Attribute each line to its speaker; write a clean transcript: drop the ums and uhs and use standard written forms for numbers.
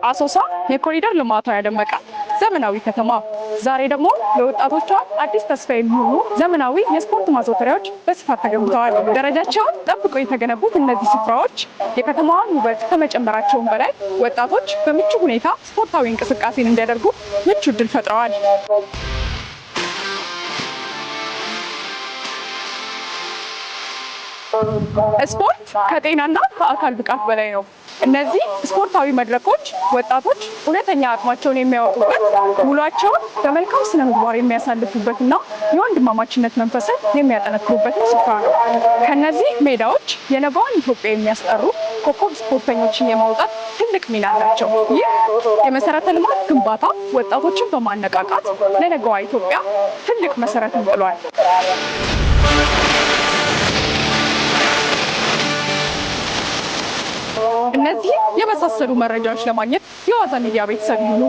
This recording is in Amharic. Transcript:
Speaker 1: አሶሳ የኮሪደር ልማቷ ያደመቀ ዘመናዊ ከተማ ዛሬ ደግሞ ለወጣቶቿ አዲስ ተስፋ የሚሆኑ ዘመናዊ የስፖርት ማዘውተሪያዎች በስፋት ተገንብተዋል። ደረጃቸውን ጠብቀው የተገነቡት እነዚህ ስፍራዎች የከተማዋን ውበት ከመጨመራቸውም በላይ ወጣቶች በምቹ ሁኔታ ስፖርታዊ እንቅስቃሴን እንዲያደርጉ ምቹ እድል ፈጥረዋል። ስፖርት ከጤናና ከአካል ብቃት በላይ ነው። እነዚህ ስፖርታዊ መድረኮች ወጣቶች እውነተኛ አቅማቸውን የሚያወጡበት፣ ውሏቸውን በመልካም ስነ ምግባር የሚያሳልፉበትና የወንድማማችነት መንፈስን የሚያጠነክሩበት ስፍራ ነው። ከነዚህ ሜዳዎች የነገዋን ኢትዮጵያ የሚያስጠሩ ኮከብ ስፖርተኞችን የማውጣት ትልቅ ሚና አላቸው። ይህ የመሰረተ ልማት ግንባታ ወጣቶችን በማነቃቃት ለነገዋ ኢትዮጵያ ትልቅ መሰረትን ጥሏል። እነዚህ የመሳሰሉ መረጃዎች ለማግኘት የዋዛ ሚዲያ ቤተሰብ ይሁኑ።